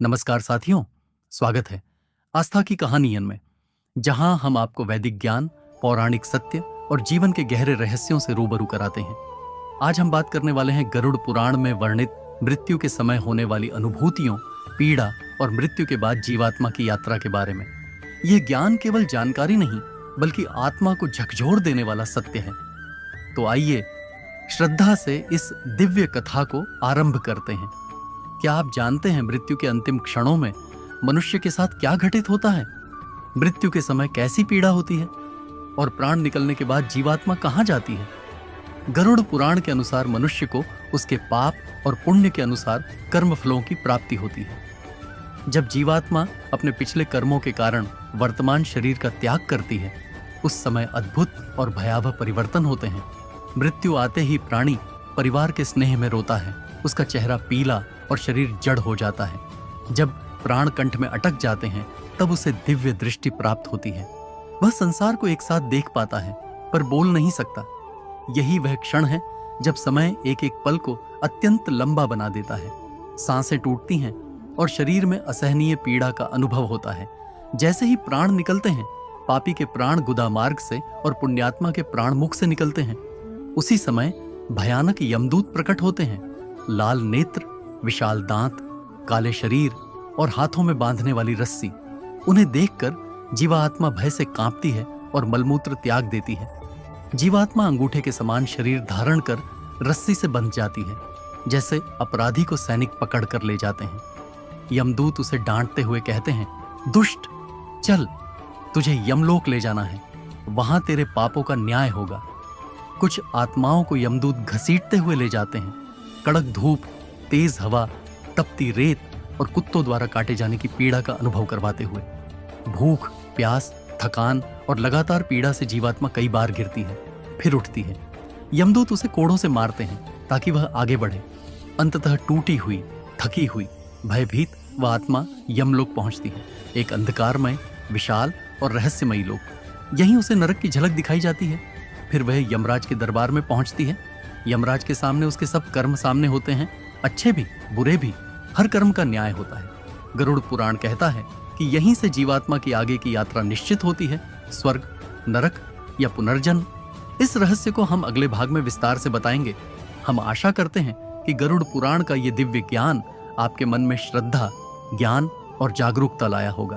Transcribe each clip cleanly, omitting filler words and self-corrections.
नमस्कार साथियों, स्वागत है आस्था की कहानियन में, जहां हम आपको वैदिक ज्ञान, पौराणिक सत्य और जीवन के गहरे रहस्यों से रूबरू कराते हैं। आज हम बात करने वाले हैं गरुड़ पुराण में वर्णित मृत्यु के समय होने वाली अनुभूतियों, पीड़ा और मृत्यु के बाद जीवात्मा की यात्रा के बारे में। यह ज्ञान केवल जानकारी नहीं, बल्कि आत्मा को झकझोर देने वाला सत्य है। तो आइए श्रद्धा से इस दिव्य कथा को आरंभ करते हैं। क्या आप जानते हैं मृत्यु के अंतिम क्षणों में मनुष्य के साथ क्या घटित होता है? मृत्यु के समय कैसी पीड़ा होती है और प्राण निकलने के बाद जीवात्मा कहां जाती है? गरुड़ पुराण के अनुसार मनुष्य को उसके पाप और पुण्य के अनुसार कर्म फलों की प्राप्ति होती है। जब जीवात्मा अपने पिछले कर्मों के कारण वर्तमान शरीर का त्याग करती है, उस समय अद्भुत और भयावह परिवर्तन होते हैं। मृत्यु आते ही प्राणी परिवार के स्नेह में रोता है, उसका चेहरा पीला और शरीर जड़ हो जाता है। जब प्राण कंठ में अटक जाते हैं, तब उसे दिव्य दृष्टि प्राप्त होती है। वह संसार को एक साथ देख पाता है, पर बोल नहीं सकता। यही वह क्षण है जब समय एक एक पल को अत्यंत लंबा बना देता है। सांसें टूटती हैं और शरीर में असहनीय पीड़ा का अनुभव होता है। जैसे ही प्राण निकलते हैं, पापी के प्राण गुदा मार्ग से और पुण्यात्मा के प्राण मुख से निकलते हैं। उसी समय भयानक यमदूत प्रकट होते हैं। लाल नेत्र, विशाल दांत, काले शरीर और हाथों में बांधने वाली रस्सी। उन्हें देखकर जीवात्मा भय से कांपती है और मलमूत्र त्याग देती है। जीवात्मा अंगूठे के समान शरीर धारण कर रस्सी से बंध जाती है, जैसे अपराधी को सैनिक पकड़ कर ले जाते हैं। यमदूत उसे डांटते हुए कहते हैं, दुष्ट, चल, तुझे यमलोक ले जाना है, वहां तेरे पापों का न्याय होगा। कुछ आत्माओं को यमदूत घसीटते हुए ले जाते हैं। कड़क धूप, तेज हवा, तपती रेत और कुत्तों द्वारा काटे जाने की पीड़ा का अनुभव करवाते हुए। भूख, प्यास, थकान और लगातार पीड़ा से जीवात्मा कई बार गिरती है, फिर उठती है। यमदूत उसे कोड़ों से मारते हैं ताकि वह आगे बढ़े। अंततः टूटी हुई, थकी हुई, भयभीत वह आत्मा यमलोक पहुंचती है, एक अंधकारमय, विशाल और रहस्यमयी लोक। यहीं उसे नरक की झलक दिखाई जाती है। फिर वह यमराज के दरबार में पहुंचती है। यमराज के सामने उसके सब कर्म सामने होते हैं, अच्छे भी, बुरे भी। हर कर्म का न्याय होता है। गरुड़ पुराण कहता है कि यहीं से जीवात्मा की आगे की यात्रा निश्चित होती है, स्वर्ग, नरक या पुनर्जन्म। इस रहस्य को हम अगले भाग में विस्तार से बताएंगे। हम आशा करते हैं कि गरुड़ पुराण का ये दिव्य ज्ञान आपके मन में श्रद्धा, ज्ञान और जागरूकता लाया होगा।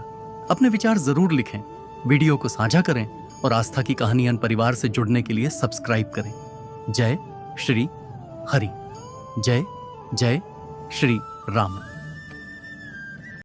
अपने विचार जरूर लिखें, वीडियो को साझा करें और आस्था की कहानियन परिवार से जुड़ने के लिए सब्सक्राइब करें। जय श्री हरि। जय जय श्री राम।